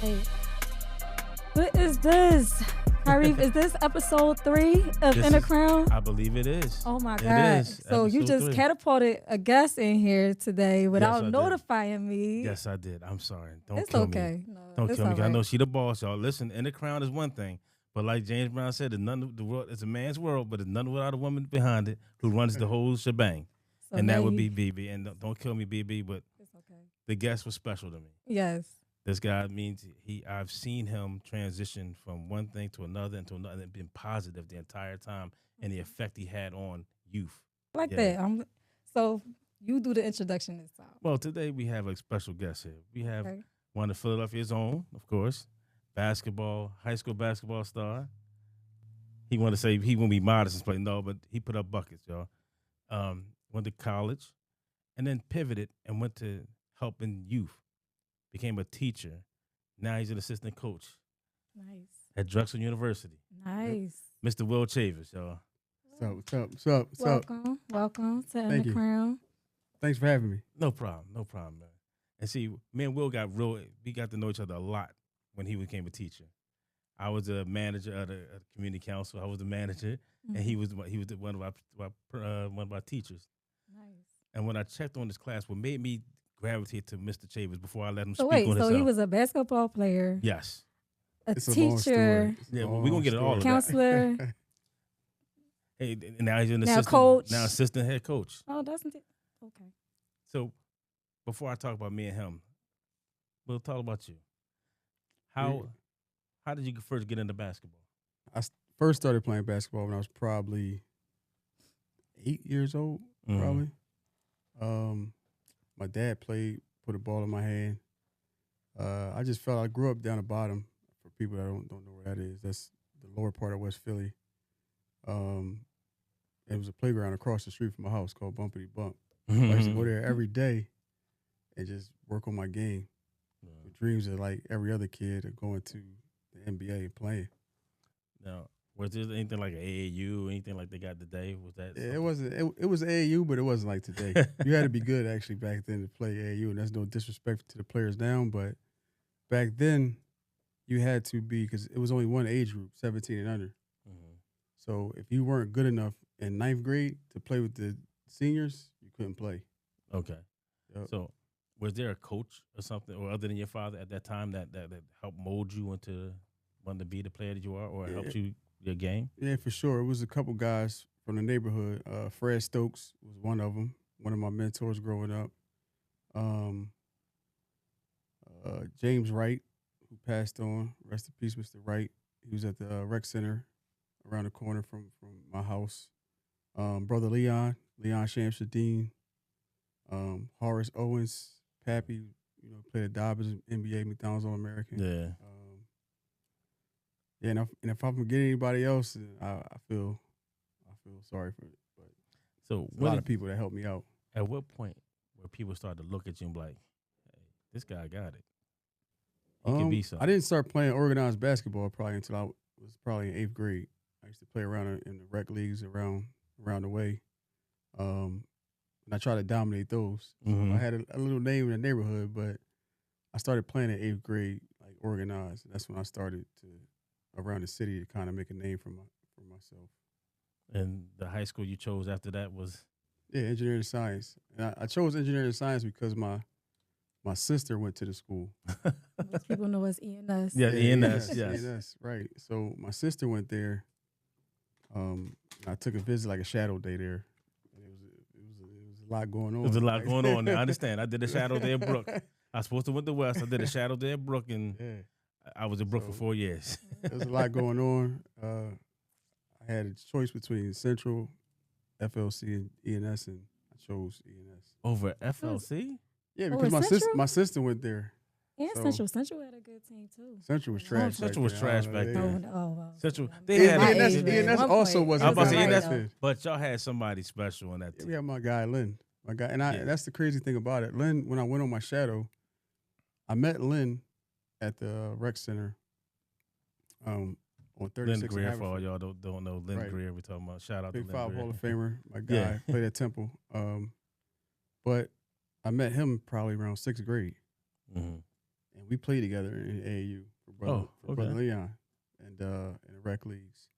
Hey, what is this? Harif, is this episode 3 of This In the is- Crown? I believe it is. Oh my It God. is. So you Episode just 3. catapulted a guest in here today without I did. notifying me. Yes, I did. I'm sorry. Don't It's kill okay. me. No, Don't it's kill me. all 'Cause I know right. she the boss, y'all. Listen, In the Crown is one thing, but like James Brown said, the world is a man's world, but it's none without a woman behind it who runs the whole shebang. So And that now would you- be BB. And don't kill me, BB, but It's okay. the guest was special to me. Yes. This guy means I've seen him transition from one thing to another and to another and been positive the entire time and the effect he had on youth. Like Yeah. that. So you do the introduction this time. Well, today we have a special guest here. We have Okay. one of Philadelphia's own, of course, high school basketball star. He want to say he won't be modest and play, no, but he put up buckets, y'all. Went to college and then pivoted and went to helping youth. Became a teacher. Now he's an assistant coach Nice. at Drexel University. Nice. Mr. Will Chavis, y'all. What's up? Welcome to In Thank the you. Crown. Thanks for having me. No problem, man. And see, me and Will we got to know each other a lot when he became a teacher. I was a manager at the community council. I was the manager, and he was one of our teachers. Nice. And when I checked on this class, what made me gravitate to Mr. Chavis before I let him So speak wait, on so himself. he was a basketball player, Yes. a It's a long story. teacher, It's a Yeah, well, long we gonna get it all of story. that. counselor. Hey, and now he's an Now assistant coach. Now assistant head coach. Oh, that's okay. So before I talk about me and him, we'll talk about you. How did you first get into basketball? I first started playing basketball when I was probably 8 years old. Mhm. Probably. My dad put a ball in my hand. I just felt I grew up down the bottom. For people that don't know where that is, that's the lower part of West Philly. It was a playground across the street from my house called Bumpity Bump. I used to go there every day and just work on my game. With dreams of like every other kid of going to the NBA and playing. Now, was there anything like an AAU or anything like they got today? Was that Yeah, it something? wasn't. It was AAU, but it wasn't like today. You had to be good actually back then to play AAU, and that's no disrespect to the players now, but back then you had to be because it was only one age group, 17 and under. Mhm. So if you weren't good enough in ninth grade to play with the seniors, you couldn't play. Okay. Yep. So was there a coach or something, or other than your father at that time that helped mold you into wanting to be the player that you are, or helped you your game? Yeah, for sure. It was a couple guys from the neighborhood. Fred Stokes was one of them, one of my mentors growing up. James Wright, who passed on, rest in peace, Mr. Wright. He was at the rec center around the corner from my house. Brother Leon Shamsuddin, Horace Owens, Pappy, played at Dobbins, NBA, McDonald's All-American. Yeah. Yeah, and if I'm forgetting anybody else, I feel sorry for it. But So a lot of people that helped me out. At what point where people started to look at you and be like, "Hey, this guy got it. He can be something." I didn't start playing organized basketball probably until I was probably in 8th grade. I used to play around in the rec leagues around the way, and I tried to dominate those. Mhm. So I had a little name in the neighborhood, but I started playing in 8th grade, like organized. And that's when I started to around the city to kind of make a name for myself. And the high school you chose after that was Yeah, engineering and science. And I chose engineering and science because my sister went to the school. Most people know us ENS. Yeah, ENS, yes. ENS, right. So my sister went there. I took a visit, like a shadow day there. And it was a lot going on. There's a lot Like- going on there. I understand. I did a shadow day at Brook. I was supposed to went to West. I did a shadow day at Brook, and Yeah, I was at Brook for So- 4 years. there was a lot going on. I had a choice between Central, FLC, and ENS, and I chose ENS. Over FLC? Yeah, Oh, because Central? my sister went there. And So- Central had a good team too. Central was Oh, trash. Central was back trash then. back I then. don't know. Oh, Central- I'm they sorry. had My ENS age, ENS at one also point, wasn't I was about to say right, ENS, though. but y'all had somebody special on that Yeah, team. we had my guy Lynn. And that's the crazy thing about it. Lynn, when I went on my shadow, I met Lynn at the rec center. On 36 Lynn Greer, for all Haverford. y'all don't know, Lynn Right. Greer, we're talking about. Shout out Big to Five Lynn Hall of Greer. Famer, my guy, Yeah. played at Temple. But I met him probably around 6th grade. Mhm. and we played together in AAU for brother okay. Leon, and in the rec leagues.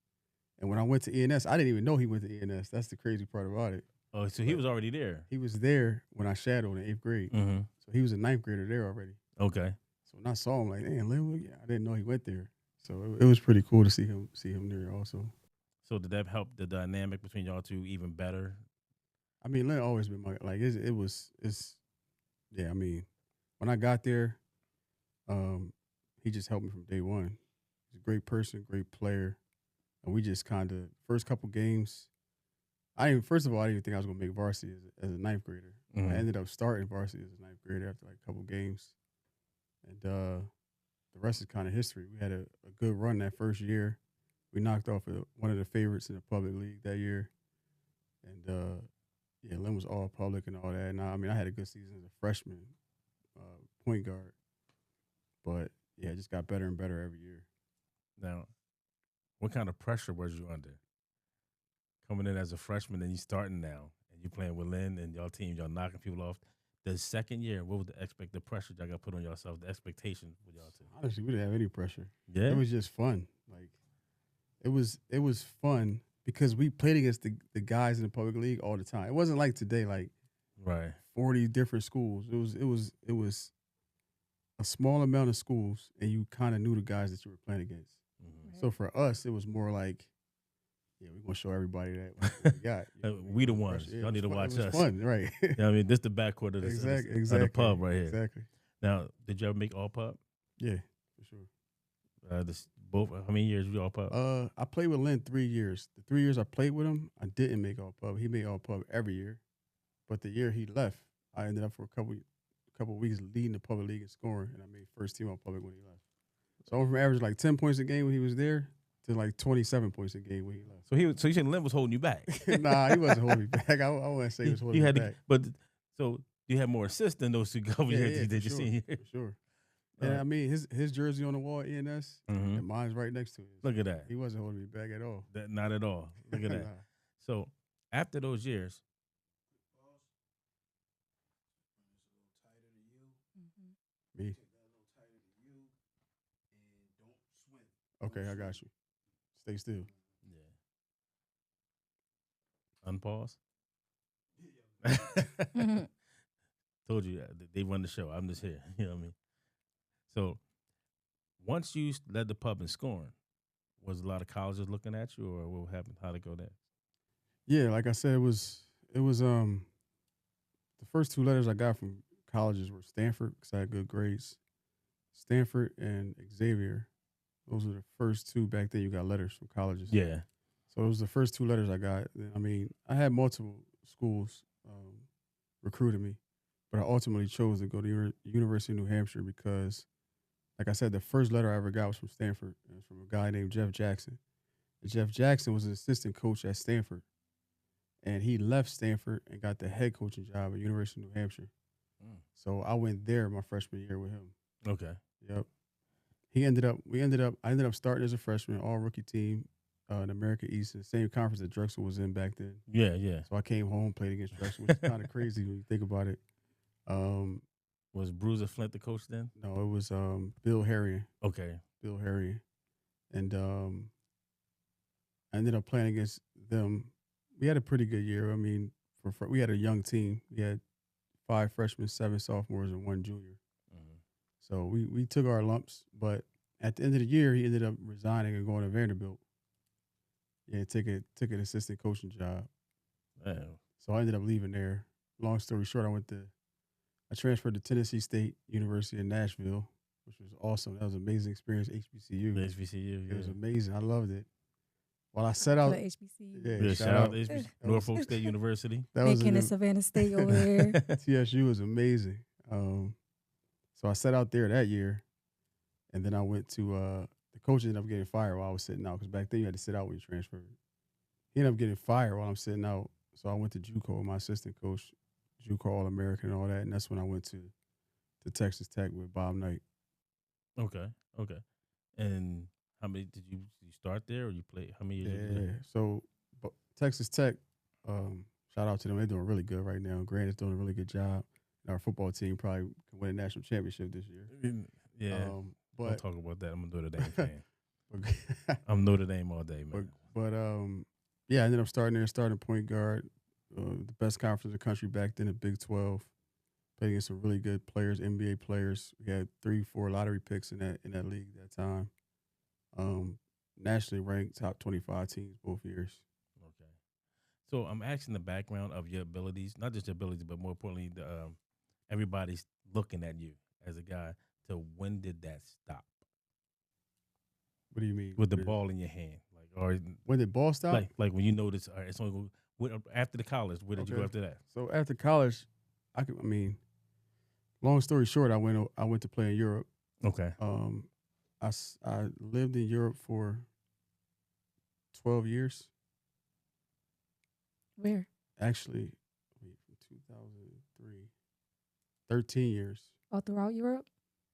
And when I went to ENS, I didn't even know he went to ENS. That's the crazy part about it. Oh, so he But was already there. he was there when I shadowed in 8th grade. Mm-hmm. So he was a 9th grader there already. Okay. So when I saw him, like, damn, Lil, yeah, I didn't know he went there. So it was pretty cool to see him there also. So did that help the dynamic between y'all two even better? I mean, Lynn always been it's yeah. I mean, when I got there, he just helped me from day one. He's a great person, great player, and we just kind of first couple games. First of all, I didn't even think I was gonna make varsity as a 9th grader. Mm-hmm. I ended up starting varsity as a 9th grader after like a couple games, and the rest is kind of history. We had a good run that first year. We knocked off one of the favorites in the public league that year, and yeah, Lynn was all public and all that. And I mean, I had a good season as a freshman, point guard, but yeah, it just got better and better every year. Now, what kind of pressure was you under? Coming in as a freshman and you starting now, and you playing with Lynn and y'all team, y'all knocking people off. The second year, what was the pressure y'all got put on yourself? The expectation with y'all two? Honestly, we didn't have any pressure. Yeah, It was just fun. Like it was fun because we played against the guys in the public league all the time. It wasn't like today, like right. 40 different schools. It was a small amount of schools, and you kind of knew the guys that you were playing against. Mm-hmm. So for us, it was more like, yeah, we're gonna show everybody that what we got. We the ones. Yeah, Y'all need to watch it was us. fun, right? You know what I mean, this the backcourt of, exactly. of the pub right here. Exactly. Now, did you ever make all pub? Yeah, for sure. Both. How many years you all pub? I played with Lynn 3 years. The 3 years I played with him, I didn't make all pub. He made all pub every year, but the year he left, I ended up for a couple weeks leading the public league in scoring, and I made first team all public when he left. So I went from average like 10 points a game when he was there to like 27 points a game when he left. So you said Lynn was holding you back? Nah, he wasn't holding me back. I wouldn't say he was holding me back. But so you had more assists than those two couple years Yeah, did you for see? for sure. And I mean, his jersey on the wall at ENS, and mine's right next to it. Look at that. He wasn't holding me back at all. Not at all. Look at that. Nah. So after those years, Me. Okay, I got you. Stay still. yeah, unpause. Told you they run the show. I'm just here. You know what I mean? So once you led the pub in scoring, was a lot of colleges looking at you, or what happened? How'd it go there? Yeah, like I said, it was the first two letters I got from colleges were Stanford because I had good grades. Stanford and Xavier. Those were the first two back then. You got letters from colleges. Yeah. So it was the first two letters I got. I mean, I had multiple schools recruiting me, but I ultimately chose to go to University of New Hampshire because, like I said, the first letter I ever got was from Stanford. It was from a guy named Jeff Jackson. And Jeff Jackson was an assistant coach at Stanford, and he left Stanford and got the head coaching job at University of New Hampshire. So I went there my freshman year with him. Okay. Yep. I ended up starting as a freshman, all rookie team in America East, the same conference that Drexel was in back then. Yeah, yeah. So I came home, played against Drexel, which is kind of crazy when you think about it. Was Bruiser Flint the coach then? No, it was Bill Harrion. Okay. Bill Harrion. And I ended up playing against them. We had a pretty good year. I mean, we had a young team. We had 5 freshmen, 7 sophomores, and 1 junior. So we took our lumps, but at the end of the year, he ended up resigning and going to Vanderbilt. Yeah, took an assistant coaching job. Man. So I ended up leaving there. Long story short, I transferred to Tennessee State University in Nashville, which was awesome. That was an amazing experience. HBCU. HBCU. Yeah. It was amazing. I loved it. While I set out, HBCU. Yeah, shout out to HBCU. Norfolk State University. That was Making it Savannah State over there. TSU was amazing. So I set out there that year, and then I went to the coach ended up getting fired while I was sitting out because back then you had to sit out when you transferred. He ended up getting fired while I'm sitting out, so I went to JUCO with my assistant coach, JUCO All-American and all that, and that's when I went to Texas Tech with Bob Knight. Okay. And how many did you start there, or you play? How many years? Did you play? So Texas Tech, shout out to them. They're doing really good right now. Grant is doing a really good job. Our football team probably can win a national championship this year. Yeah. Don't But talk about that. I'm a Notre Dame fan. but, I'm Notre Dame all day, but man. yeah, I ended up starting there, starting point guard, the best conference in the country back then, the Big 12. Played against some really good players, NBA players. We had 3, 4 lottery picks in that league at that time. Nationally ranked top 25 teams both years. Okay. So I'm asking the background of your abilities, not just your abilities, but more importantly, everybody's looking at you as a guy. So when did that stop? What do you mean? With the ball in your hand, like, or When did ball stop? like when you notice, all right, it's only after the college. Where did you go after that? So after college, I mean, long story short, I went to play in Europe. Okay. I lived in Europe for 12 years. Where? Actually, from 2003, 13 years. All throughout Europe?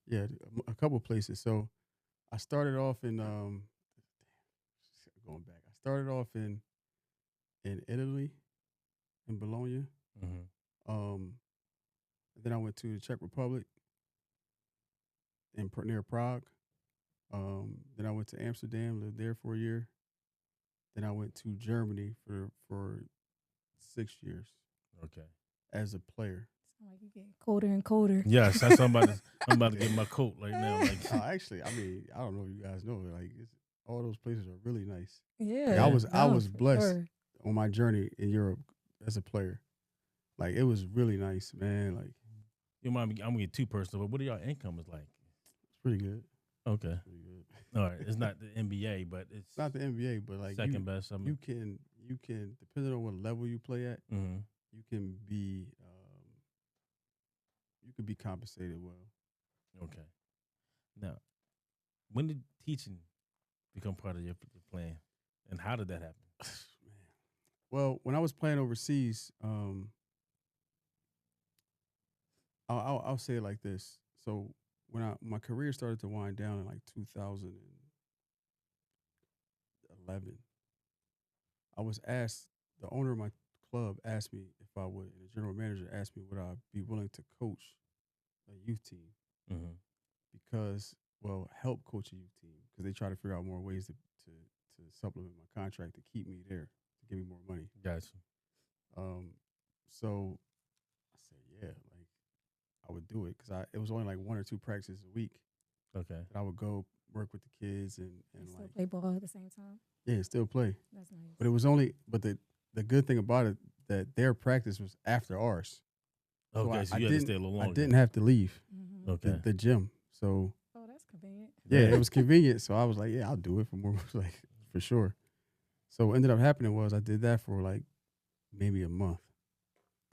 Yeah, a couple places. So I started off in going back. I started off in Italy, in Bologna. Mm-hmm. Then I went to the Czech Republic near Prague. Then I went to Amsterdam, lived there for a year. Then I went to Germany for 6 years Okay. as a player. Sound like you're getting colder and colder. Yes, that's somebody. I'm about to get my coat right now. Like, Actually, I mean, I don't know if you guys know, like all those places are really nice. Yeah. Like, I was for blessed sure. on my journey in Europe as a player. Like it was really nice, man. Like you mind me? I'm gonna get too personal, but what are y'all income is like? it's pretty good. Okay. Pretty good. All right. It's not the NBA, but it's Not the NBA, but like second best. I mean, you can depending on what level you play at, mm-hmm. you can be compensated well. Okay. Now, when did teaching become part of your plan, and how did that happen? Man. Well, when I was playing overseas, I'll say it like this. So when my career started to wind down in like 2011, I was asked. The owner of my club asked me if I would, and the general manager asked me would I be willing to coach a youth team Mm-hmm. because, well, help coach a youth team because they try to figure out more ways to supplement my contract to keep me there to give me more money. Gotcha. So I said, yeah, like I would do it because it was only like 1 or 2 practices a week. Okay. That I would go work with the kids and Still like play ball at the same time. yeah, still play. That's nice. But it was only the good thing about it that their practice was after ours. Okay, so you had to stay a little longer. I didn't have to leave Okay. the gym. So Oh, that's convenient. yeah, it was convenient. So I was like, yeah, I'll do it for more like for sure. So what ended up happening was I did that for like maybe a month.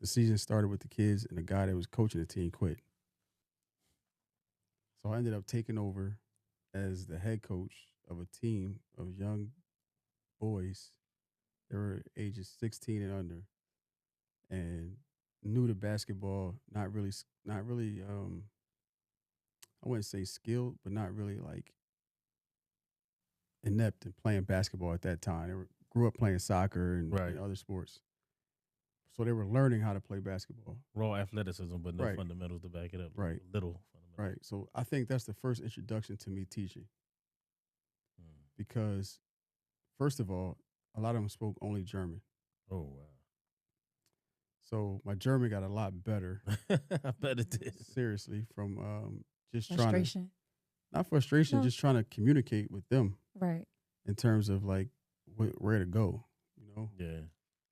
The season started with the kids and the guy that was coaching the team quit. So I ended up taking over as the head coach of a team of young boys. They were ages 16 and under, and new to basketball. Not really. I wouldn't say skilled, but not really like inept in playing basketball at that time. Grew up playing soccer and other sports, so they were learning how to play basketball. Raw athleticism, but no Right. fundamentals to back it up. Right. Little fundamentals. Right. So I think that's the first introduction to me teaching. Because first of all, a lot of them spoke only German. Oh wow. So my German got a lot better. I bet it did. Seriously, from just Frustration. not frustration, No. just trying to communicate with them Right. in terms of like where to go, you know? Yeah.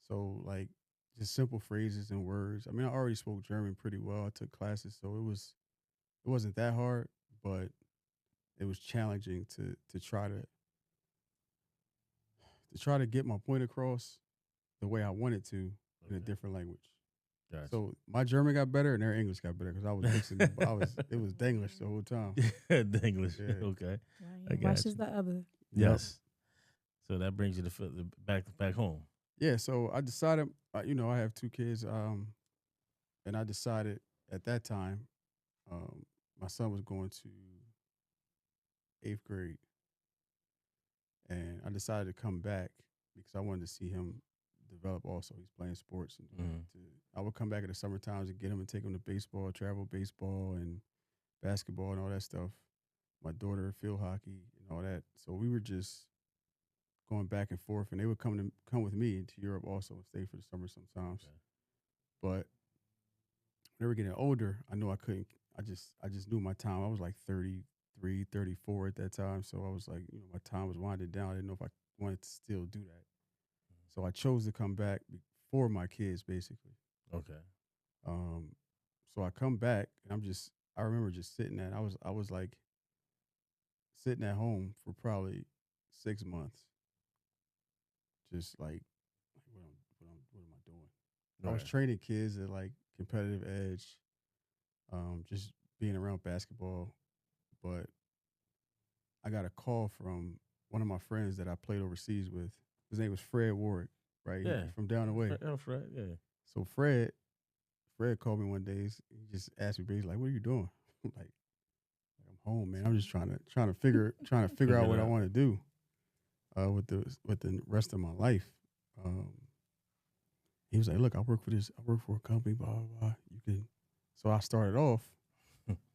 So like just simple phrases and words. I mean, I already spoke German pretty well. I took classes, so it wasn't that hard, but it was challenging to try to get my point across the way I wanted to in a different language. Gotcha. So my German got better and their English got better because I was mixing. It was Denglish the whole time. English. Yeah. Okay. I One got washes you. the other. Yes. So that brings you to back home. Yeah. So I decided, I have 2 kids, and I decided at that time, my son was going to 8th grade, and I decided to come back because I wanted to see him develop. Also, he's playing sports, and I would come back in the summer times and get him and take him to baseball, travel baseball, and basketball, and all that stuff. my daughter field hockey and all that. So we were just going back and forth, and they would come with me to Europe also and stay for the summer sometimes. Okay. But when they were getting older, I knew I couldn't. I just knew my time. I was like 33, 34 at that time. So I was like, my time was winding down. I didn't know if I wanted to still do that. So I chose to come back for my kids, basically. Okay. So I come back, and I remember just sitting I was like sitting at home for probably 6 months, just like what am I doing? I was Right. training kids at like competitive edge, just being around basketball. But I got a call from one of my friends that I played overseas with. His name was Fred Warwick, right? Yeah. From down the way. Fred, yeah. So Fred called me one day. He just asked me, he's like, "What are you doing?" I'm like, "I'm home, man. I'm just trying to figure out what I want to do with the rest of my life." He was like, "Look, I work for a company, blah blah blah. You can." So I started off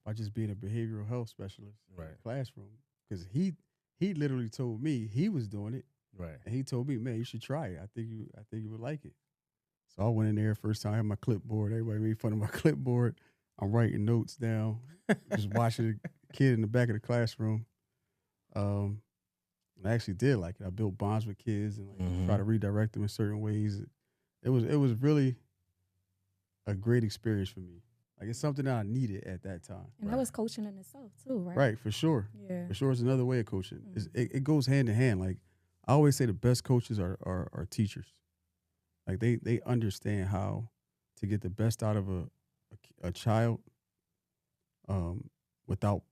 by just being a behavioral health specialist in Right. the classroom, because he literally told me he was doing it, Right. and he told me, "Man, you should try it. I think you would like it." So I went in there first time. I had my clipboard. Everybody made fun of my clipboard. I'm writing notes down, just watching the kid in the back of the classroom. And I actually did like it. I built bonds with kids and like try to redirect them in certain ways. It was really a great experience for me. Like, it's something that I needed at that time. And that was coaching in itself too, right? Right, for sure. Yeah. For sure, it's another way of coaching. It goes hand in hand. Like, I always say, the best coaches are teachers. Like, they understand how to get the best out of a child, without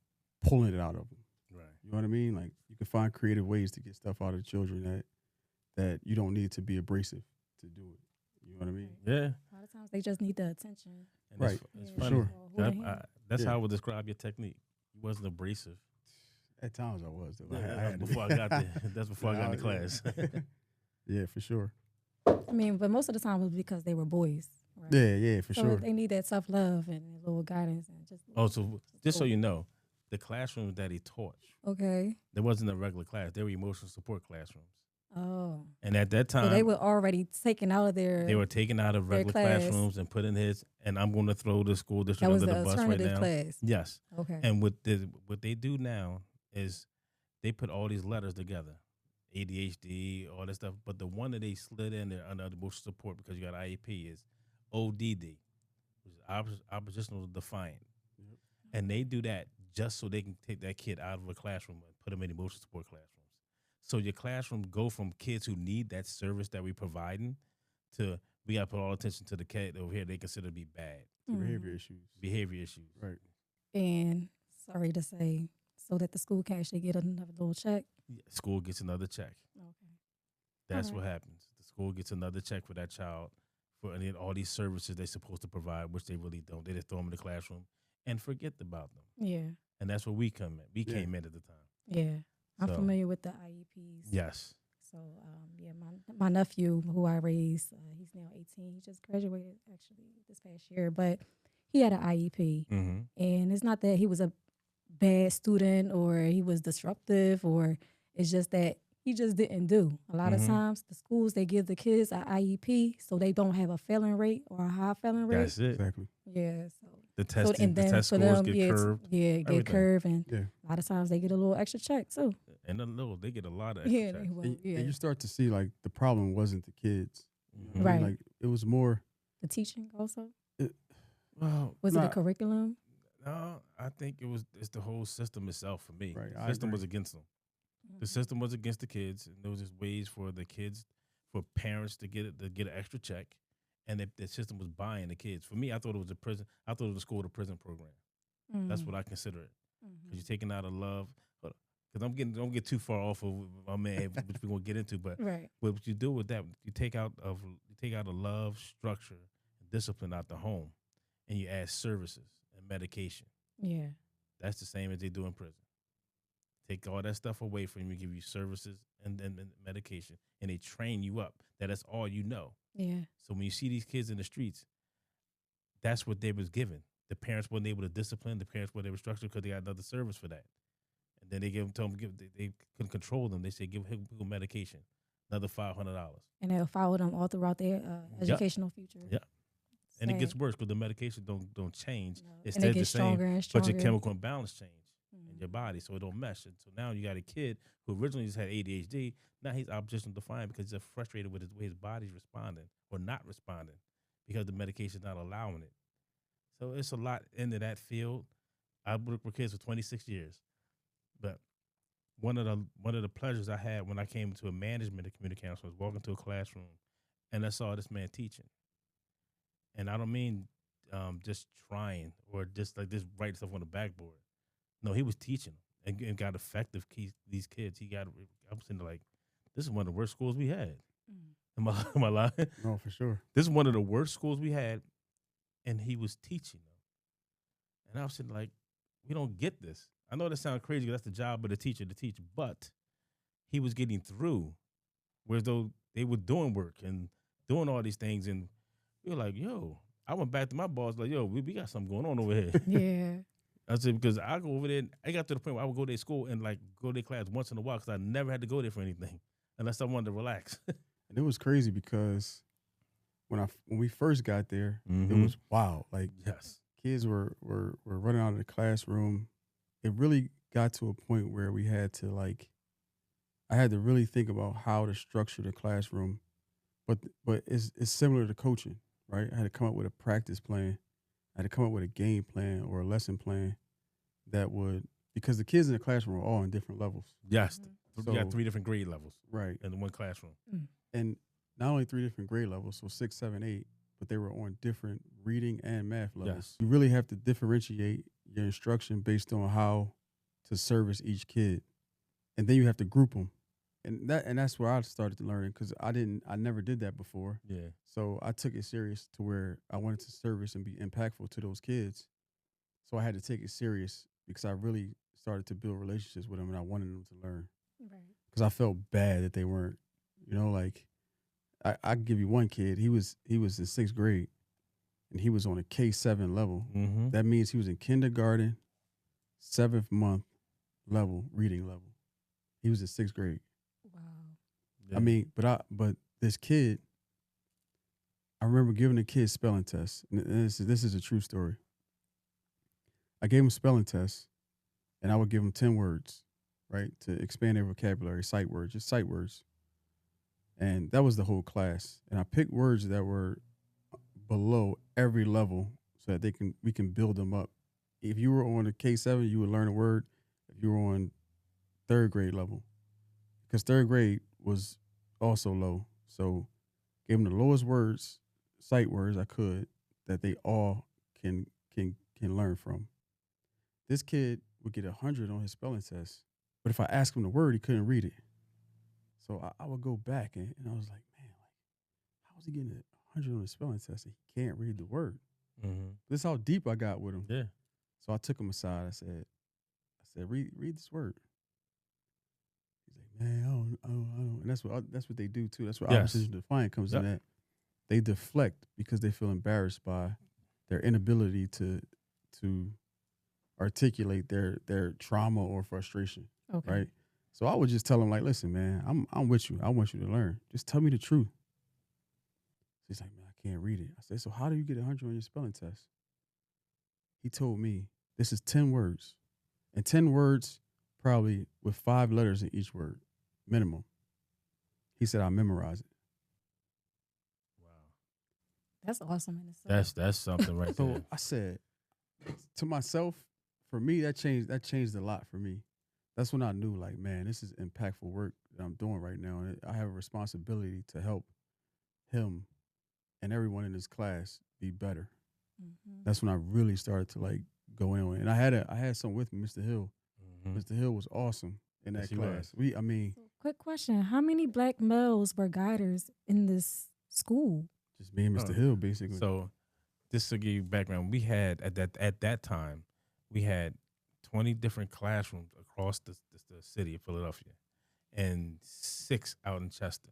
pulling it out of them. Right. You know what I mean? Like, you can find creative ways to get stuff out of children that you don't need to be abrasive to do it. You know what I mean? Yeah. A lot of times they just need the attention. And Right. It's Yeah. funny. Sure. That's how I would describe your technique. You wasn't abrasive. At times I was, though. Yeah, I had to before be. I got there. That's before I got into class. Yeah, for sure. I mean, but most of the time it was because they were boys. Right? Yeah, for So sure. they need that tough love and a little guidance and just. Oh, so just so you know, the classrooms that he taught, Okay. there wasn't a regular class. They were emotional support classrooms. Oh. And at that time, So they were already taken out of their. they were taken out of their regular class. classrooms and put in his. And I'm going to throw the school district That was under the the bus right alternative now. class. Yes. Okay. And what they do now is they put all these letters together, ADHD, all that stuff. But the one that they slid in there under emotional support because you got IEP is ODD, which is oppositional defiant. Yep. And they do that just so they can take that kid out of a classroom and put them in emotional support classrooms. So your classroom go from kids who need that service that we providing to we got to put all attention to the kid over here they consider to be bad. Behavior issues. Behavior issues. Right. And sorry to say, so that the school can actually get another little check. School gets another check. Okay. That's All what right. happens. The school gets another check for that child for all these services they're supposed to provide, which they really don't. They just throw them in the classroom and forget about them. Yeah. And that's where we come in. We Yeah. came in at the time. Yeah. I'm So- familiar with the IEPs. Yes. So, yeah, my nephew, who I raised, he's now 18. He just graduated, actually, this past year. But he had an IEP. Mm-hmm. And it's not that he was a bad student or he was disruptive, or it's just that he just didn't do. A lot of times, the schools, they give the kids an IEP so they don't have a failing rate or a high failing rate. That's it. Exactly. Yeah, so The so testing, and the then test for scores them, get yeah, curved. get everything. curved, and Yeah. a lot of times they get a little extra check too. And they get a lot of extra Yeah, checks. they will. And, Yeah, and you start to see, like, the problem wasn't the kids. You know what I mean? Right. Like, it was more. the teaching also. Well, Was it Nah. the curriculum? no, I think it's the whole system itself for me. Right, The I system agree. was against them. The system was against the kids, and there was just ways for the kids, for parents to get an extra check, and the system was buying the kids. For me, I thought it was a prison. I thought it was a school to prison program. That's what I consider it. Because you're taking out of love. Because don't get too far off of my man, which we're gonna get into. But Right. what you do with that, you take out a love, structure, and discipline out the home, and you add services and medication. Yeah. That's the same as they do in prison. Take all that stuff away from you, give you services and medication, and they train you up. That's all you know. Yeah. So when you see these kids in the streets, that's what they was given. The parents weren't able to discipline. The parents weren't able to structure because they got another service for that. Then they told them they couldn't control them. They said give people medication, another $500. And they'll follow them all throughout their educational future. Yeah. And it gets Sad. worse because the medication don't change. No. It And they stays get the same, stronger and stronger. but your chemical imbalance change in Mhm. your body, so it don't mesh. And so now you got a kid who originally just had ADHD. Now he's oppositional defiant because he's frustrated with the way his body's responding or not responding because the medication's not allowing it. So it's a lot into that field. I worked with kids for 26 years, but one of the pleasures I had when I came to a management of community counseling was walking to a classroom and I saw this man teaching. And I don't mean just trying or just like this writing stuff on the backboard. No, he was teaching them and got effective these kids. I'm sitting there like, this is one of the worst schools we had. Mm. Am I lying? No, for sure. This is one of the worst schools we had, and he was teaching them. And I was sitting like, we don't get this. I know that sounds crazy because that's the job of the teacher to teach, but he was getting through, whereas though they were doing work and doing all these things, and we were like, yo, I went back to my boss like, yo, we got something going on over here. Yeah. I said, because I go over there, and I got to the point where I would go to their school and like go to their class once in a while because I never had to go there for anything unless I wanted to relax. And it was crazy because when we first got there, it Mhm. was wild. Like Yes. kids were running out of the classroom. It really got to a point where we had to I had to really think about how to structure the classroom. But it's similar to coaching, right? I had to come up with a practice plan. I had to come up with a game plan or a lesson plan that would, because the kids in the classroom were all in different levels. Yes. Mhm. We got So- 3 different grade levels Right. in one classroom. And not only 3 different grade levels, so 6, 7, 8, but they were on different reading and math levels. Yes. You really have to differentiate your instruction based on how to service each kid. And then you have to group them. And that's where I started to learn because I never did that before. Yeah. So I took it serious to where I wanted to service and be impactful to those kids. So I had to take it serious because I really started to build relationships with them and I wanted them to learn. Right. Because I felt bad that they weren't, like I give you one kid, he was in 6th grade and he was on a K7 level. Mm-hmm. That means he was in kindergarten, 7th month level, reading level. He was in 6th grade. Wow. Yeah. I mean, but this kid, I remember giving the kid spelling tests. And this is a true story. I gave him spelling tests, and I would give him 10 words, right, to expand their vocabulary, sight words, just sight words. And that was the whole class. And I picked words that were below every level so that we can build them up. If you were on a K7, you would learn a word. If you were on 3rd grade level, because 3rd grade was also low. So gave them the lowest words, sight words I could that they all can learn from. This kid would get 100 on his spelling test, but if I asked him the word, he couldn't read it. So I would go back and I was like, man, how is he getting 100 on his spelling test and he can't read the word? Mm-hmm. This is how deep I got with him. Yeah. So I took him aside. I said, read this word. He's like, man, I don't. And that's what they do too. That's where Yes. opposition defiant comes in Yep. at. They deflect because they feel embarrassed by their inability to articulate their trauma or frustration. Okay. Right. So I would just tell him like, listen, man, I'm with you. I want you to learn. Just tell me the truth. So he's like, man, I can't read it. I said, so how do you get 100 on your spelling test? He told me this is 10 words. And 10 words probably with 5 letters in each word, minimum. He said, I memorize it. Wow. That's awesome in itself. That's something right So there. I said to myself, for me, that changed a lot for me. That's when I knew, like, man, this is impactful work that I'm doing right now. And I have a responsibility to help him and everyone in his class be better. Mhm. That's when I really started to like go in on it. And I had someone with me, Mr. Hill. Mm-hmm. Mr. Hill was awesome in that Yes, he class. was. So, quick question: how many black males were guiders in this school? Just me and Mr. Oh, Hill, basically. So, just to give you background, we had at that time, we had 20 different classrooms across the city of Philadelphia, and 6 out in Chester.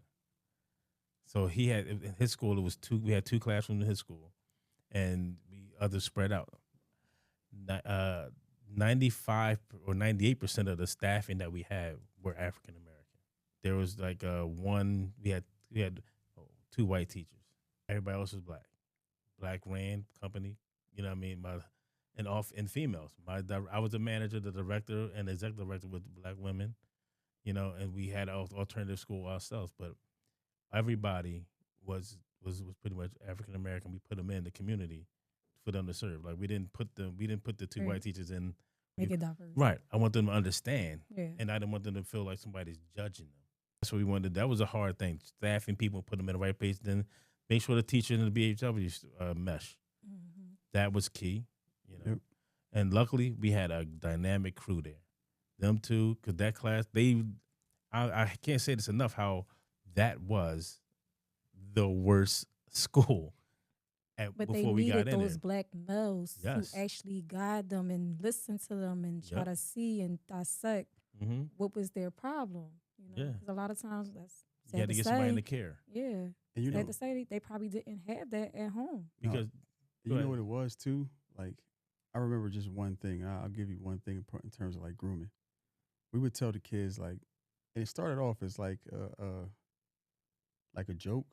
So he had in his school it was 2. We had 2 classrooms in his school, and we others spread out. 95 or 98% of the staffing that we had were African American. There was like we had two white teachers. Everybody else was black. Black ran company. You know what I mean? And females. I was the manager, the director, and the executive director with black women. And we had alternative school ourselves, but everybody was pretty much African American. We put them in the community for them to serve. Like we didn't put the two white teachers in. Make it diverse. Right. I want them to understand, Yeah. and I didn't want them to feel like somebody's judging them. That's what we wanted. That was a hard thing. Staffing people, put them in the right place, then make sure the teacher and the BHW mesh. Mm-hmm. That was key. Yep. And luckily we had a dynamic crew there. Them two, because that class, I can't say this enough how that was the worst school. But Before they we got needed in those there. black males Yes. to actually guide them and listen to them and try Yep. to see and dissect Mm-hmm. what was their problem. Yeah. Because a lot of times that's sad You had to get say. somebody in the care. Yeah, And you sad know, to say they probably didn't have that at home. No. Because you Go know ahead. what it was too. Like I remember just one thing. I'll give you one thing in terms of like grooming. We would tell the kids like, and it started off as like a joke,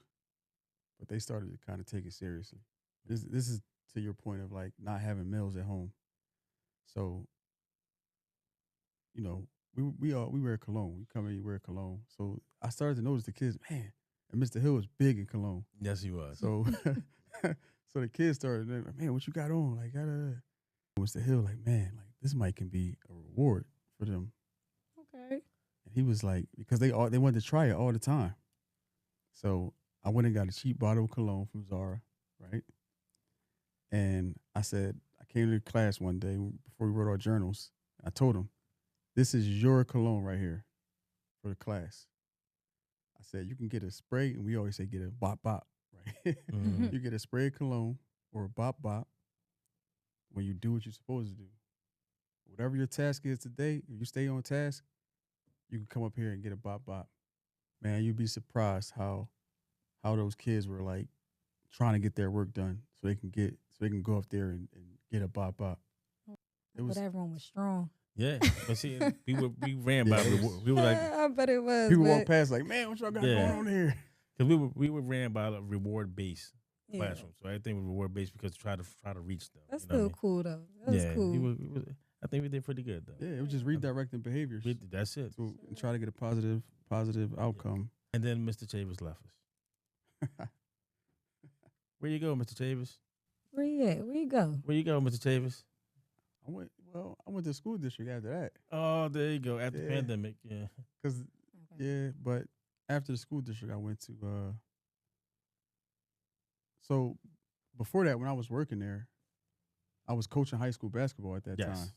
but they started to kind of take it seriously. This is to your point of like not having males at home. So, we wear cologne. We come in, you wear cologne. So I started to notice the kids, man, and Mr. Hill was big in cologne. yes, he was. So so the kids started, they're like, man, what you got on? Like, Mr. Hill, like, man, like this might can be a reward for them. Okay. And he was like, because they wanted to try it all the time. So I went and got a cheap bottle of cologne from Zara, right? And I said, I came to class one day before we wrote our journals. I told them, this is your cologne right here for the class. I said, you can get a spray, and we always say get a bop bop, right? Mhm. You get a spray of cologne or a bop bop when you do what you're supposed to do. Whatever your task is today, if you stay on task, you can come up here and get a bop bop. Man, you'd be surprised how those kids were like trying to get their work done so they can go up there and get a bop bop. It was But everyone was strong. Yeah, but see, we ran by Yeah, it reward. We were like, I bet it was. people but walk past like, man, what y'all got Yeah. going on here? because we were ran by a reward based yeah, classroom, so everything was reward based because try to reach them. that's you know still what cool though. I That's mean? cool. I think we did pretty good though. Yeah, it was just redirecting behaviors That's it. to and try to get a positive outcome. And then Mr. Chavis left us. Where you go, Mr. Chavis? Where you at? Where you go? Where you go, Mr. Chavis? I went to school district after that. Oh, there you go. After the Yeah. pandemic, yeah. Cause Okay. yeah, but after the school district, I went to. So before that, when I was working there, I was coaching high school basketball at that Yes. time,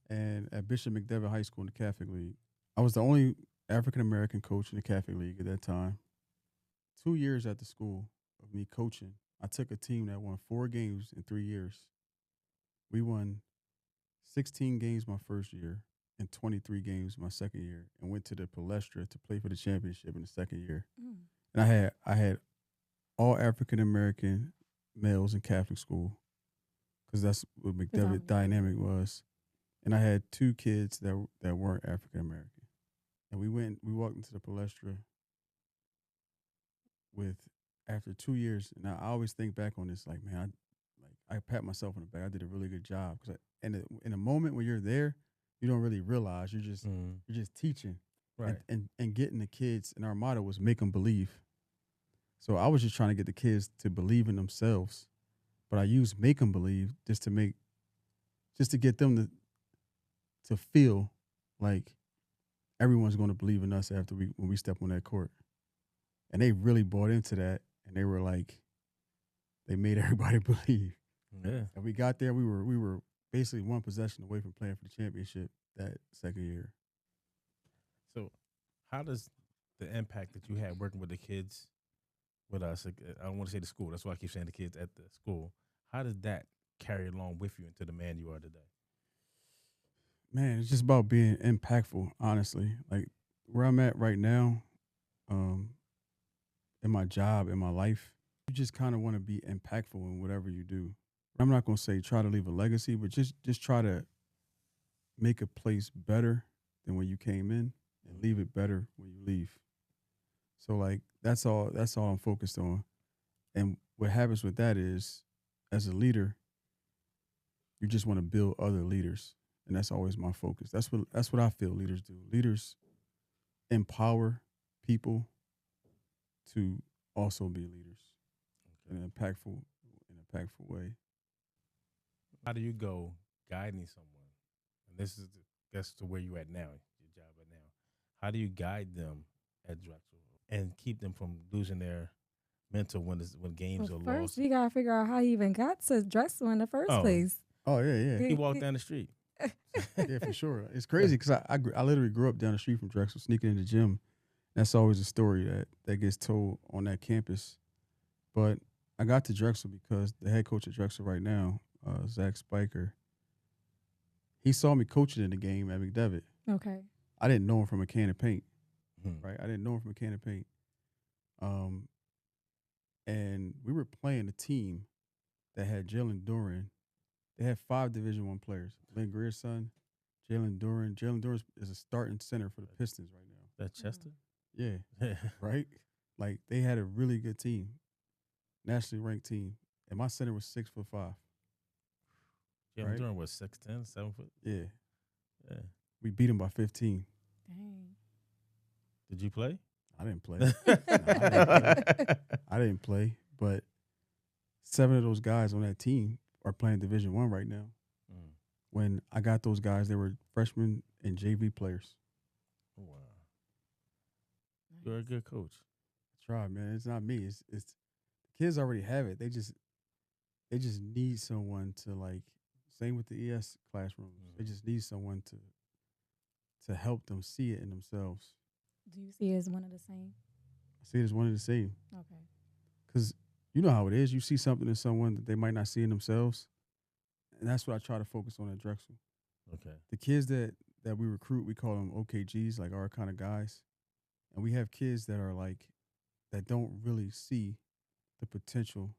and at Bishop McDevitt High School in the Catholic League, I was the only African American coach in the Catholic League at that time. 2 years at the school of me coaching, I took a team that won 4 games in 3 years. We won 16 games my first year and 23 games my second year, and went to the Palestra to play for the championship in the second year. Mm. And I had all African American males in Catholic school because that's what McDevitt dynamic was. And I had 2 kids that weren't African American. And we walked into the Palestra with after 2 years, and I always think back on this like, man, I pat myself on the back. I did a really good job because in a moment when you're there, you don't really realize you're just teaching, Right. and getting the kids. And our motto was make them believe. So I was just trying to get the kids to believe in themselves, but I used make them believe just to get them to feel like everyone's going to believe in us when we step on that court. And they really bought into that, and they were like, they made everybody believe. Yeah. And we got there, we were basically one possession away from playing for the championship that second year. So, how does the impact that you had working with the kids with us? I don't want to say the school. That's why I keep saying the kids at the school. How does that carry along with you into the man you are today? Man, it's just about being impactful, honestly. Like where I'm at right now, in my job, in my life, you just kind of want to be impactful in whatever you do. I'm not going to say try to leave a legacy, but just try to make a place better than when you came in and leave it better when you leave. So like that's all I'm focused on. And what happens with that is as a leader, you just want to build other leaders. And that's always my focus. That's what I feel leaders do. Leaders empower people to also be leaders in an impactful way. How do you go guiding someone? And this is, that's to where you at now, your job right now. How do you guide them at Drexel and keep them from losing their mental when games Well, are first, lost? we gotta figure out how he even got to Drexel in the first Oh. place. Oh yeah. He walked down the street. Yeah, for sure. It's crazy because I literally grew up down the street from Drexel, sneaking in the gym. That's always a story that gets told on that campus. But I got to Drexel because the head coach at Drexel right now, Zach Spiker, he saw me coaching in the game at McDevitt. Okay. I didn't know him from a can of paint, Hmm. right? I didn't know him from a can of paint. And we were playing a team that had Jalen Duran. They had 5 Division I players. Lynn Greer's son, Jalen Duran. Jalen Duran is a starting center for the Pistons right now. That Chester? Yeah, right? Like they had a really good team, nationally ranked team. And my center was 6'5". Jalen Right? Durham was 6'10", 7 foot. Yeah. Yeah. We beat him by 15. Dang. Did you play? I didn't play. I didn't play, but 7 of those guys on that team are playing Division I right now. Mm. When I got those guys, they were freshmen and JV players. Wow. You're a good coach. Try, man. It's not me. It's the kids already have it. They just need someone to like. Same with the ES classrooms. They just need someone to help them see it in themselves. Do you see it as one of the same? I see it as one of the same. Okay. Because you know how it is. You see something in someone that they might not see in themselves. And that's what I try to focus on at Drexel. Okay. The kids that we recruit, we call them OKGs, like our kind of guys. And we have kids that are like, that don't really see the potential.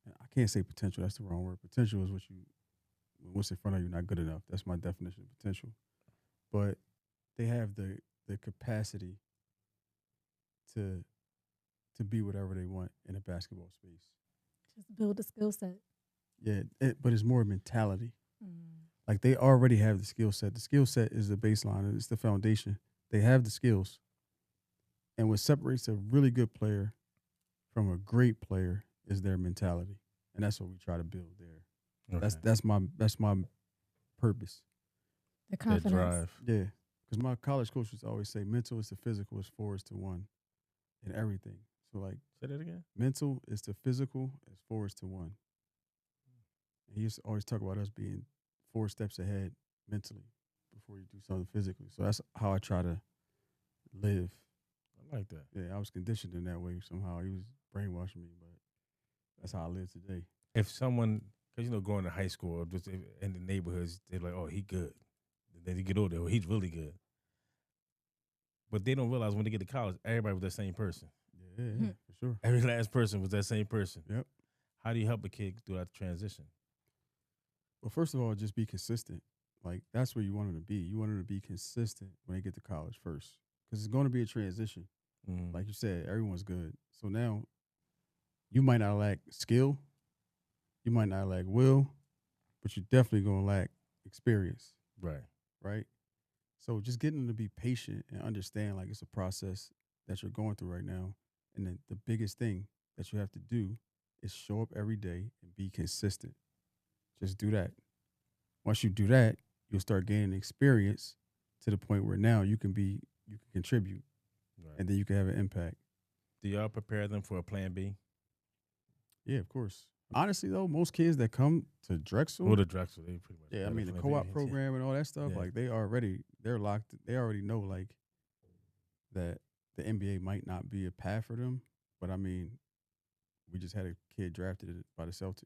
And I can't say potential, that's the wrong word. Potential is what's in front of you not good enough. That's my definition of potential. But they have the capacity to be whatever they want in a basketball space. Just build a skill set. Yeah, but it's more mentality. Mm. Like they already have the skill set. The skill set is the baseline and it's the foundation. They have the skills. And what separates a really good player from a great player is their mentality. And that's what we try to build there. Okay. That's my purpose. The That confidence. drive. Yeah. Because my college coaches always say mental is to physical is 4:1 in everything. So like Say that again. mental is to physical as 4:1. And he used to always talk about us being 4 steps ahead mentally before you do something physically. So that's how I try to live. I like that. Yeah, I was conditioned in that way somehow. He was brainwashing me, but that's how I live today. If someone, because going to high school or just in the neighborhoods, they're like, oh, he good. Then you get older, oh, he's really good. But they don't realize when they get to college, everybody was that same person. Yeah, for sure. Every last person was that same person. Yep. How do you help a kid through that transition? Well, first of all, just be consistent. Like, that's where you want them to be. You want them to be consistent when they get to college first. Because it's going to be a transition. Mm. Like you said, everyone's good. So now, you might not lack skill. You might not lack will. But you're definitely going to lack experience. Right. Right? So just getting them to be patient and understand, like, it's a process that you're going through right now. And then the biggest thing that you have to do is show up every day and be consistent. Just do that. Once you do that, you'll start gaining experience to the point where now you can contribute, Right. and then you can have an impact. Do y'all prepare them for a plan B? Yeah, of course. Honestly, though, most kids that come to Drexel, Or the Drexel, they pretty much. yeah, I got a mean the plan co-op B. program and all that stuff, Yeah. like they're locked. They already know like that the NBA might not be a path for them. But I mean, we just had a kid drafted by the Celtics.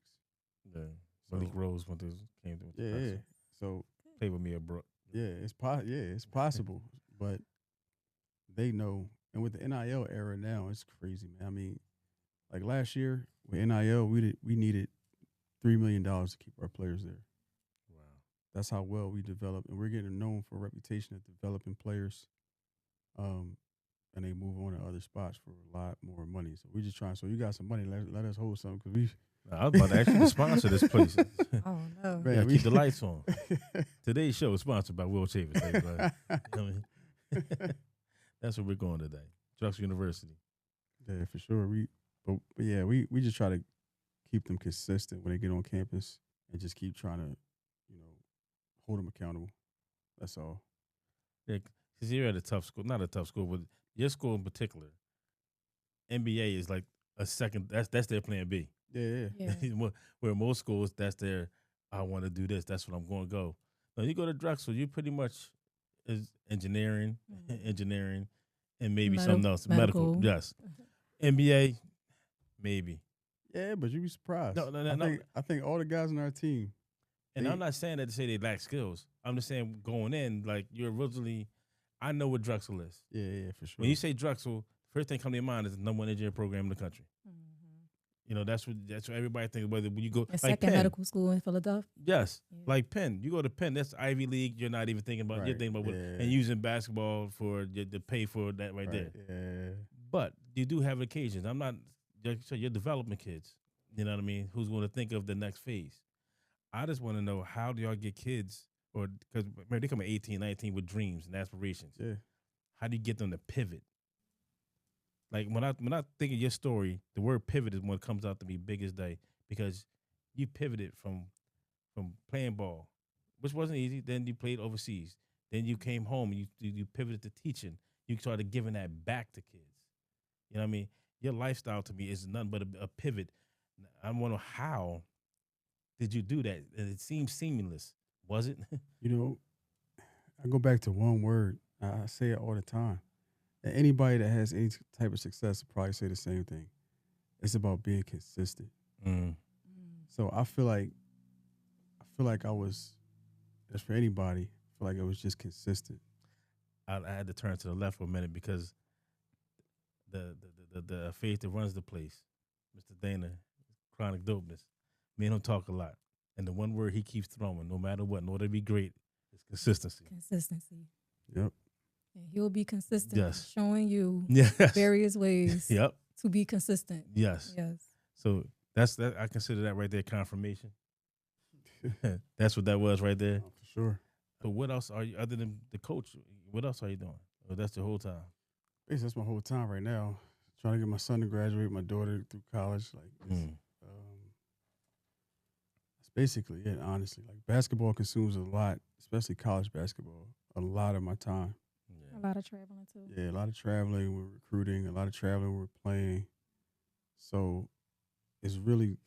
Yeah. So, Malik Rose came to yeah. Drexel. So Played with me at Brook. yeah, it's possible, but they know. And with the NIL era now, it's crazy, man. I mean, like last year with NIL, we needed $3 million to keep our players there. Wow. that's how well we develop, and we're getting known for a reputation of developing players. Um, and they move on to other spots for a lot more money. So we just trying. So you got some money? Let us hold some because we. I was about to ask you to sponsor this place. Oh no. Man, Yeah, we- keep the lights on. Today's show is sponsored by Will Chavis. Everybody. You know what I mean? That's where we're going today. Drexel University. Yeah, for sure. But yeah, we just try to keep them consistent when they get on campus and just keep trying to, hold them accountable. That's all. Yeah, because you're at a tough school, not a tough school, but your school in particular. NBA is like a second. That's their plan B. Yeah. Yeah. Where most schools, that's their. I want to do this. That's what I'm going to go. Now you go to Drexel, you pretty much is engineering, and maybe something else. Medical, yes. NBA, maybe. Yeah, but you'd be surprised. No. I think all the guys on our team. And I'm not saying that to say they lack skills. I'm just saying going in, like you're originally, I know what Drexel is. Yeah, for sure. When you say Drexel, first thing come to your mind is the #1 engineering program in the country. That's what everybody thinks. Whether when you go A like second Penn, medical school in Philadelphia. yes, Yeah. like Penn. You go to Penn, that's Ivy League. You're not even thinking about. You're Right, thinking about yeah. and using basketball for to pay for that right there. Yeah. But you do have occasions. I'm not. So you're development kids. You know what I mean? Who's going to think of the next phase? I just want to know, how do y'all get kids, or because they come at 18, 19 with dreams and aspirations. Yeah. How do you get them to pivot? Like when I think of your story, the word pivot is what comes out to me big as day, because you pivoted from playing ball, which wasn't easy. Then you played overseas. Then you came home and you pivoted to teaching. You started giving that back to kids. You know what I mean? Your lifestyle to me is nothing but a pivot. I wonder, how did you do that? And it seems seamless, was it? I go back to one word. I say it all the time. And anybody that has any type of success will probably say the same thing. It's about being consistent. So I feel like I was, as for anybody, I feel like it was just consistent. I had to turn to the left for a minute because the faith that runs the place, Mr. Dana, chronic dopeness. Me and him talk a lot. And the one word he keeps throwing, no matter what, in order to be great, is consistency. Consistency. Yep. And he'll be consistent, Yes. showing you Yes. various ways Yep. to be consistent. Yes. Yes. So that's that. I consider that right there confirmation. That's what that was right there. Oh, for sure. So what else are you, other than the coach, what else are you doing? Or that's the whole time? Basically, that's my whole time right now. Trying to get my son to graduate, my daughter through college. That's basically it, honestly. Like, basketball consumes a lot, especially college basketball, a lot of my time. A lot of traveling too. Yeah, a lot of traveling with recruiting, a lot of traveling with playing. So it's really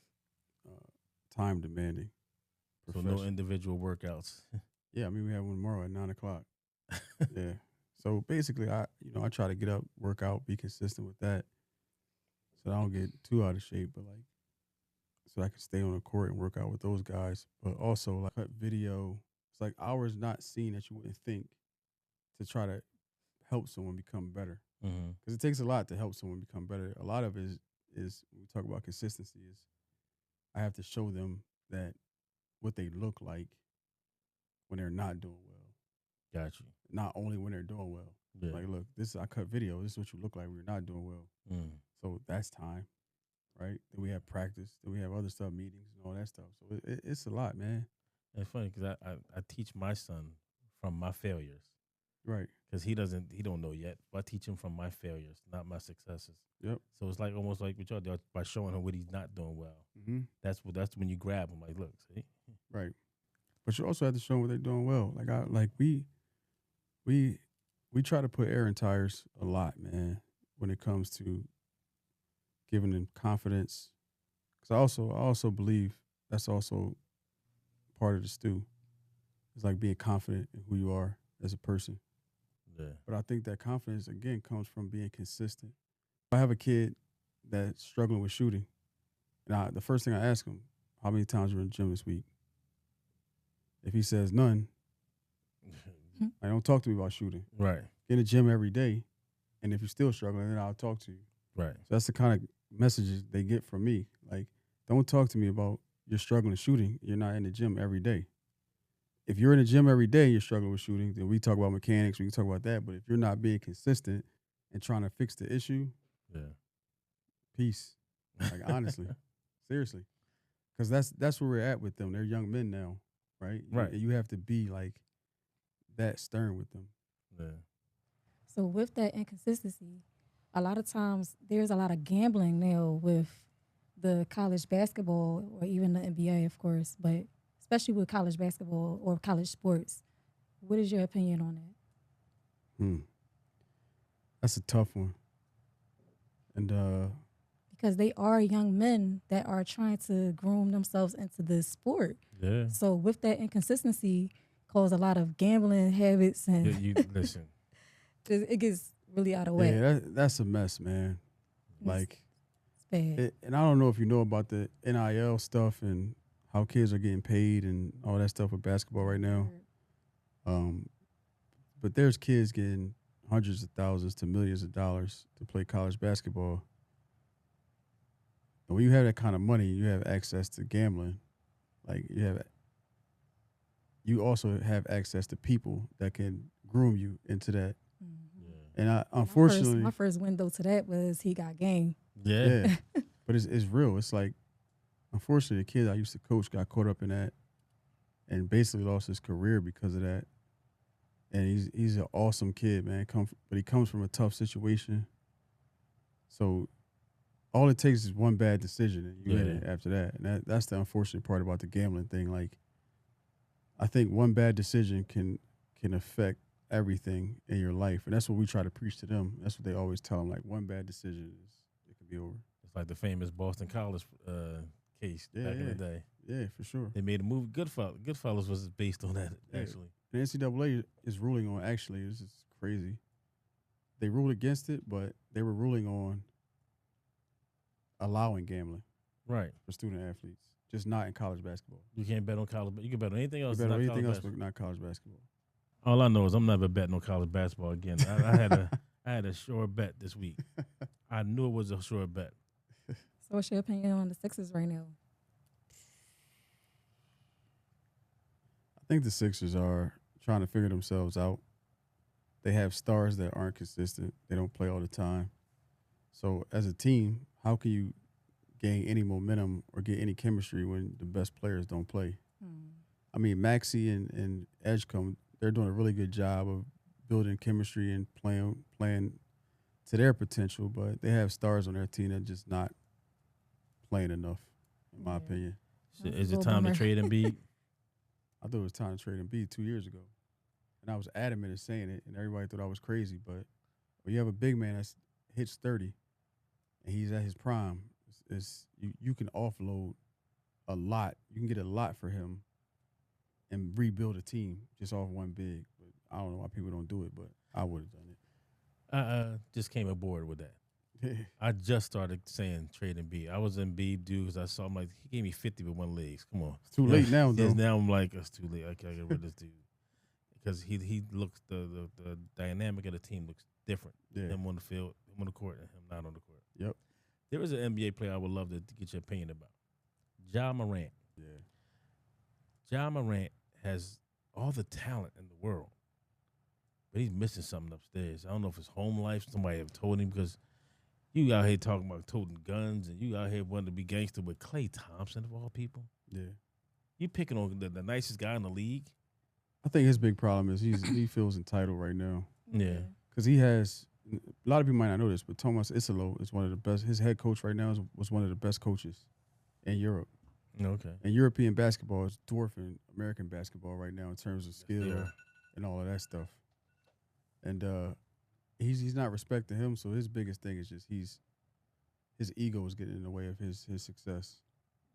time demanding. So no individual workouts. Yeah, I mean, we have one tomorrow at 9:00. Yeah. So basically, I try to get up, work out, be consistent with that, so I don't get too out of shape, but so I can stay on the court and work out with those guys. But also, like, cut video. It's like hours not seen that you wouldn't think, to try to help someone become better. Because it takes a lot to help someone become better. A lot of it is when we talk about consistency, is I have to show them that what they look like when they're not doing well. Got you. Not only when they're doing well. Yeah. Like, look, I cut video. This is what you look like when you're not doing well. So that's time, right? Then we have practice. Then we have other stuff, meetings and all that stuff. So it's a lot, man. It's funny because I teach my son from my failures. Right. Because he don't know yet. But I teach him from my failures, not my successes. Yep. So it's like almost like what y'all do by showing him what he's not doing well. Mm-hmm. That's when you grab him. Like, look, see. Right. But you also have to show them what they're doing well. We try to put air in tires a lot, man, when it comes to giving them confidence. Because I also believe that's also part of the stew. It's like being confident in who you are as a person. Yeah. But I think that confidence, again, comes from being consistent. I have a kid that's struggling with shooting. And the first thing I ask him, how many times you were in the gym this week? If he says none, I don't talk to me about shooting. Right. Get in the gym every day. And if you're still struggling, then I'll talk to you. Right. So that's the kind of messages they get from me. Like, don't talk to me about you're struggling shooting. You're not in the gym every day. if you're in the gym every day and you're struggling with shooting, then we talk about mechanics, we can talk about that. But if you're not being consistent and trying to fix the issue, Yeah. peace. Like honestly, seriously, because that's where we're at with them. They're young men now, right? Right. You have to be like that stern with them. Yeah. So with that inconsistency, a lot of times there's a lot of gambling now with the college basketball or even the NBA, of course, but especially with college basketball or college sports. What is your opinion on that? That's a tough one. And Because they are young men that are trying to groom themselves into this sport. Yeah. So with that inconsistency, cause a lot of gambling habits and You listen. it gets really out of whack. yeah, that's a mess, man. Like, it's bad. and I don't know if you know about the NIL stuff and how kids are getting paid and all that stuff with basketball right now. But there's kids getting hundreds of thousands to millions of dollars to play college basketball. And when you have that kind of money, you have access to gambling. Like you also have access to people that can groom you into that. Mm-hmm. And unfortunately, my first window to that was he got game. Yeah. But it's real. It's like, unfortunately, the kid I used to coach got caught up in that and basically lost his career because of that. And he's an awesome kid, man. But he comes from a tough situation. So all it takes is one bad decision, and you in it after that. And that's the unfortunate part about the gambling thing. Like, I think one bad decision can affect everything in your life, and that's what we try to preach to them. That's what they always tell them. Like, one bad decision it can be over. It's like the famous Boston College case back in the day. Yeah, for sure. They made a movie. Goodfellas was based on that, actually. The NCAA is ruling on, actually, this is crazy. They ruled against it, but they were ruling on allowing gambling Right. for student athletes, just not in college basketball. You can't bet on college, but you can bet on anything else. You bet on not anything college else but not college basketball. All I know is I'm never betting on college basketball again. I had a sure bet this week. I knew it was a sure bet. So what's your opinion on the Sixers right now? I think the Sixers are trying to figure themselves out. They have stars that aren't consistent. They don't play all the time. So as a team, how can you gain any momentum or get any chemistry when the best players don't play? I mean, Maxey and Edgecombe, they're doing a really good job of building chemistry and playing to their potential, but they have stars on their team that just not playing enough, in my opinion. So is it time to trade Embiid? I thought it was time to trade Embiid 2 years ago. And I was adamant in saying it, and everybody thought I was crazy. But when you have a big man that hits 30 and he's at his prime, you can offload a lot. You can get a lot for him and rebuild a team just off one big. But I don't know why people don't do it, but I would have done it. I just came aboard with that. I just started saying trade Embiid. I was Embiid dude because I saw him like he gave me 50 with one legs. Come on, it's too late now, though. Yes, now I'm like it's too late. I can't get rid of this dude because he looks the dynamic of the team looks different. Him on the field, him on the court, and him not on the court. Yep. There is an NBA player I would love to get your opinion about. Ja Morant. Yeah. Ja Morant has all the talent in the world, but he's missing something upstairs. I don't know if it's home life. Somebody have told him because you out here talking about toting guns and you out here wanting to be gangster with Klay Thompson of all people. Yeah. You picking on the nicest guy in the league. I think his big problem is he feels entitled right now. Yeah. Because he has – a lot of people might not know this, but Thomas Isolo is one of the best – his head coach right now was one of the best coaches in Europe. Okay. And European basketball is dwarfing American basketball right now in terms of skill and all of that stuff. And he's not respecting him, so his biggest thing is just his ego is getting in the way of his success.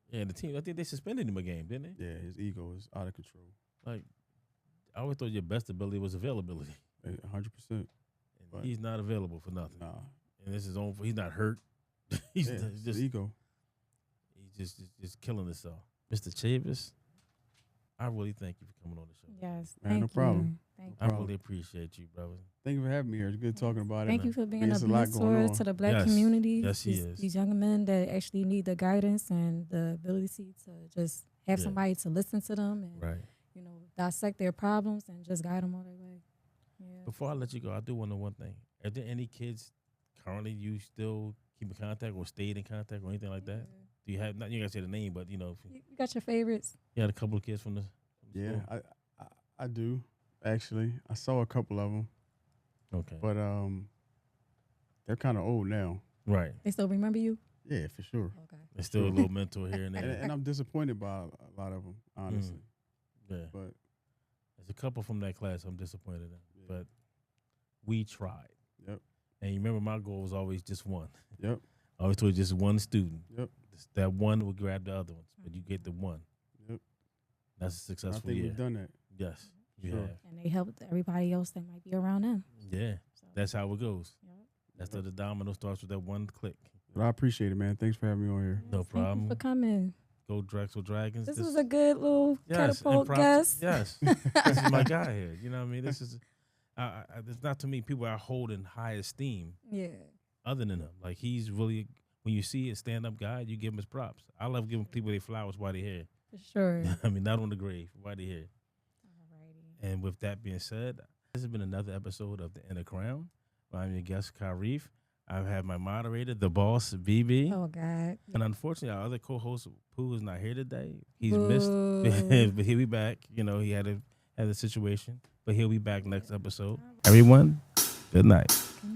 Yeah, the team, I think they suspended him a game, didn't they? Yeah, his ego is out of control. Like, I always thought your best ability was availability. 100%. And he's not available for nothing. Nah. And this is on. He's not hurt. He's just ego. He's just killing himself. Mr. Chavis, I really thank you for coming on the show. Yes, man, no problem. Thank I really appreciate you, brother. Thank you for having me here. It's good talking about Thank it. you for being a lot going mentor on. to the Black community. Yes, he is. These young men that actually need the guidance and the ability to just have somebody to listen to them and right. dissect their problems and just guide them on their way. Yeah. Before I let you go, I do want to know one thing. Are there any kids currently you still keep in contact or stayed in contact or anything like that? Do you have, not you gotta say the name, but you know, if You got your favorites? you had a couple of kids from the Yeah, school? I do actually. I saw a couple of them, Okay. but they're kind of old now. Right. They still remember you? Yeah, for sure. Okay. There's still a little mentor here and And, there. and I'm disappointed by a lot of them, honestly. Yeah. But There's a couple from that class I'm disappointed in. Yeah. But we tried. Yep. And you remember my goal was always just one. Yep. I always told you just one student. Yep. That one would grab the other ones, but you get the one. Yep. That's a I successful think year. we've done that. Yes. We Sure. have. And they helped everybody else that might be around them. Yeah. So, That's how it goes. yep. That's how the domino starts with that one click. But I appreciate it, man. Thanks for having me on here. No Yes, problem. Thank you for coming. Go Drexel Dragons. This was a good little catapult guest. Yes. This is my guy here. You know what I mean? This is, there's not too many people I hold in high esteem Yeah. other than him. Like, he's really, when you see a stand-up guy, you give him his props. I love giving people their flowers while they're here. For sure. I mean, not on the grave, while they're here. Alrighty. And with that being said, this has been another episode of The Inner Crown. I'm your guest, Karif. I have my moderator, the boss, BB. Oh, God. And unfortunately, our other co-host, Pooh, is not here today. He's Boo. missed, but he'll be back. You know, he had a situation, but he'll be back next episode. Everyone, good night. Good